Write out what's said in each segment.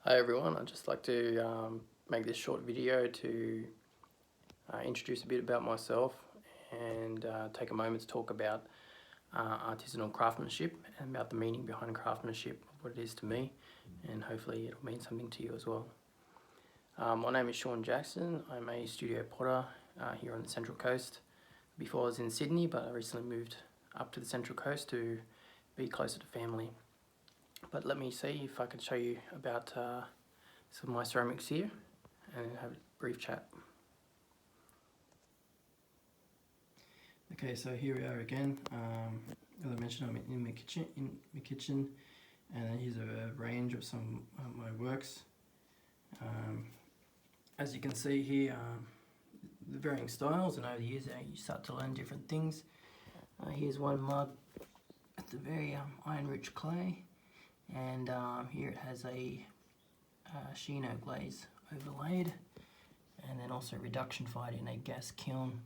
Hi everyone, I'd just like to make this short video to introduce a bit about myself and take a moment to talk about artisanal craftsmanship and about the meaning behind craftsmanship, what it is to me, and hopefully it'll mean something to you as well. My name is Sean Jackson. I'm a studio potter here on the Central Coast. Before I was in Sydney, but I recently moved up to the Central Coast to be closer to family. But let me see if I can show you about some of my ceramics here and have a brief chat. Okay, so here we are again. As I mentioned, I'm in my kitchen, and here's a range of some of my works. As you can see here, the varying styles, and over the years you start to learn different things. Here's one mug at the very iron-rich clay. And here it has a Shino glaze overlaid, and then also reduction fired in a gas kiln.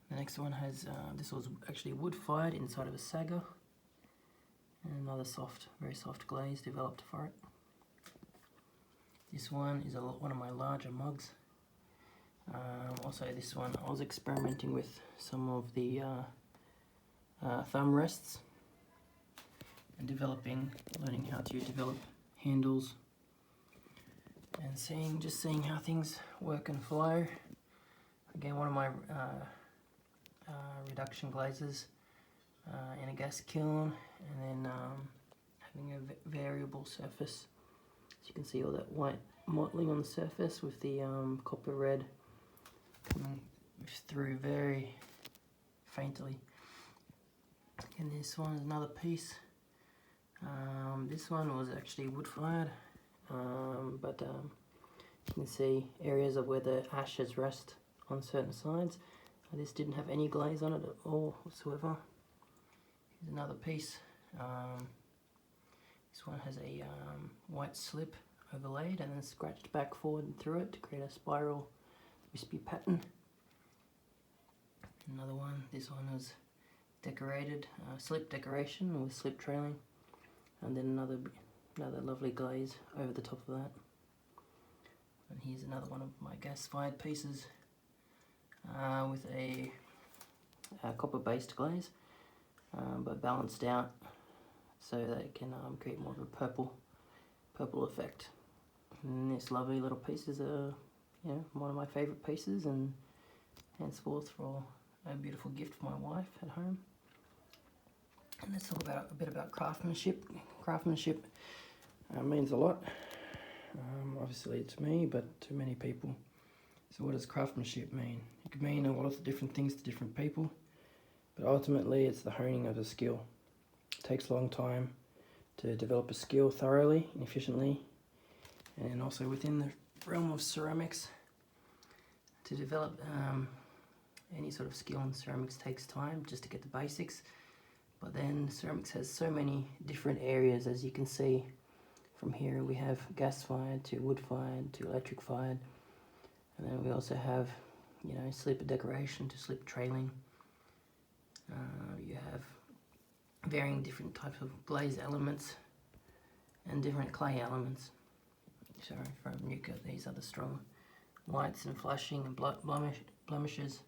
The next one has, this was actually wood fired inside of a sagger, and another soft, very soft glaze developed for it. This one is one of my larger mugs. Also this one, I was experimenting with some of the thumb rests and learning how to develop handles and just seeing how things work and flow. Again, one of my reduction glazes in a gas kiln, and then having a variable surface. So you can see all that white mottling on the surface with the copper red coming through very faintly. And this one is another piece. This one was actually wood fired, but you can see areas of where the ashes rest on certain sides. This didn't have any glaze on it at all whatsoever. Here's another piece. This one has a white slip overlaid and then scratched back forward and through it to create a spiral wispy pattern. Another one, this one was decorated, slip decoration with slip trailing. And then another lovely glaze over the top of that. And here's another one of my gas-fired pieces with a copper-based glaze, but balanced out so that it can create more of a purple effect. And this lovely little piece is one of my favourite pieces, and henceforth for a beautiful gift for my wife at home. And let's talk a bit about craftsmanship. Craftsmanship means a lot, obviously to me, but to many people. So what does craftsmanship mean? It could mean a lot of different things to different people, but ultimately it's the honing of a skill. It takes a long time to develop a skill thoroughly and efficiently, and also within the realm of ceramics, to develop any sort of skill in ceramics takes time just to get the basics. But then ceramics has so many different areas, as you can see from here. We have gas-fired to wood-fired to electric-fired, and then we also have, slip decoration to slip trailing. You have varying different types of glaze elements and different clay elements. So from Nuka, these are the strong whites and flashing and blemishes.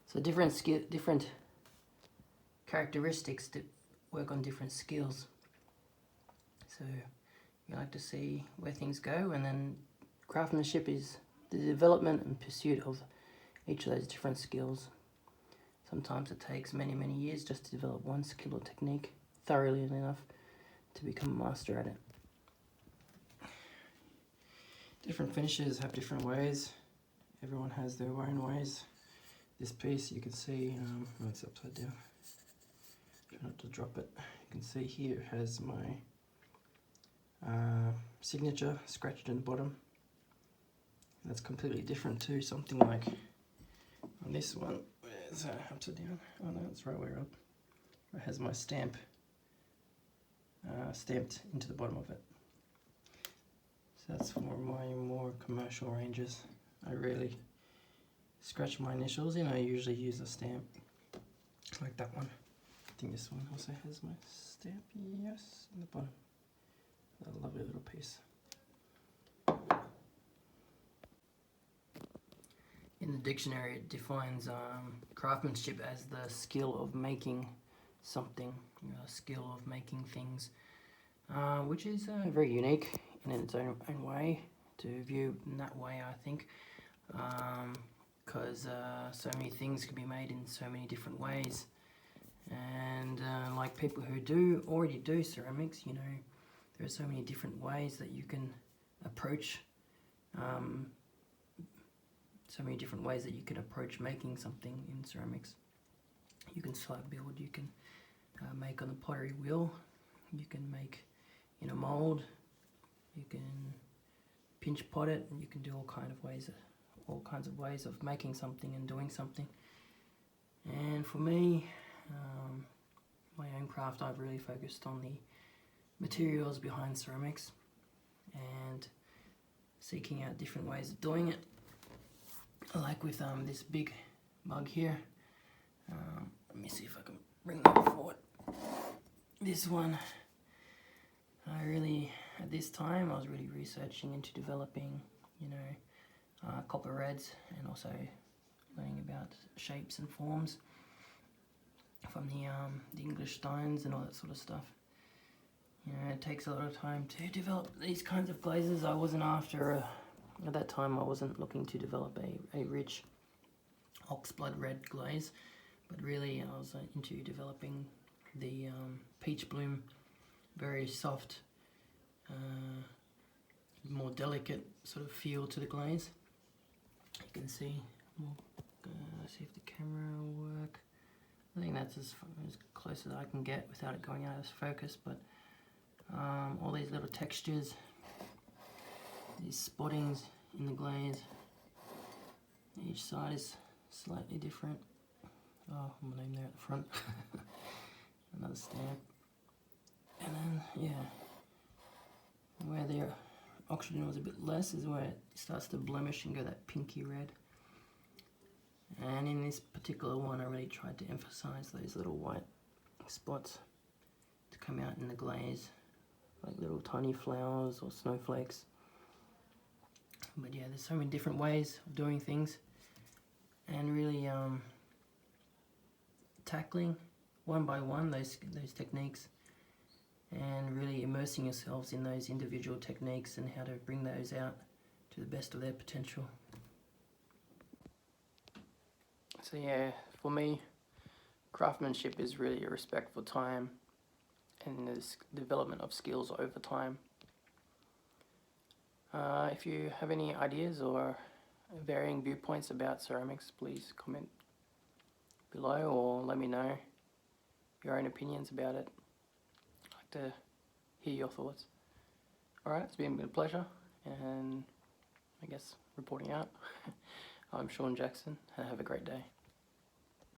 So different characteristics to work on different skills. So you like to see where things go, and then craftsmanship is the development and pursuit of each of those different skills. Sometimes it takes many years just to develop one skill or technique thoroughly enough to become a master at it. Different finishes have different ways. Everyone has their own ways. This piece, you can see, it's upside down. Try not to drop it. You can see here it has my signature scratched in the bottom. That's completely different to something like on this one. Where's upside down? Oh no, it's right way up. It has my stamp stamped into the bottom of it. So that's for my more commercial ranges. I rarely scratch my initials in. I usually use a stamp like that one. I think this one also has my stamp, yes, in the bottom. A lovely little piece. In the dictionary, it defines craftsmanship as the skill of making something, a skill of making things, which is very unique in its own way to view in that way, I think, because so many things can be made in so many different ways, and like people who already do ceramics, you know, there are so many different ways that you can approach making something in ceramics. You can slab build, you can make on the pottery wheel, you can make in a mold, you can pinch pot it, and you can do all kinds of ways of making something and doing something. And for me, my own craft, I've really focused on the materials behind ceramics and seeking out different ways of doing it. Like with this big mug here. Let me see if I can bring that forward. This one, at this time, I was really researching into developing, you know, copper reds, and also learning about shapes and forms from the English stones and all that sort of stuff. You know, it takes a lot of time to develop these kinds of glazes. I wasn't after, at that time I wasn't looking to develop a rich oxblood red glaze, but really I was into developing the peach bloom, very soft, more delicate sort of feel to the glaze. You can see, see if the camera will work. I think that's as close as I can get without it going out of focus, but all these little textures, these spottings in the glaze, each side is slightly different. Oh, my name there at the front. Another stamp. And then, yeah, where the oxygen was a bit less is where it starts to blemish and go that pinky red. And in this particular one, I really tried to emphasize those little white spots to come out in the glaze, like little tiny flowers or snowflakes. But yeah, there's so many different ways of doing things, and really tackling one by one those techniques, and really immersing yourselves in those individual techniques and how to bring those out to the best of their potential. So yeah, for me, craftsmanship is really a respectful time and the development of skills over time. If you have any ideas or varying viewpoints about ceramics, please comment below or let me know your own opinions about it. I'd like to hear your thoughts. Alright, it's been a pleasure, and I guess reporting out. I'm Sean Jackson, and have a great day.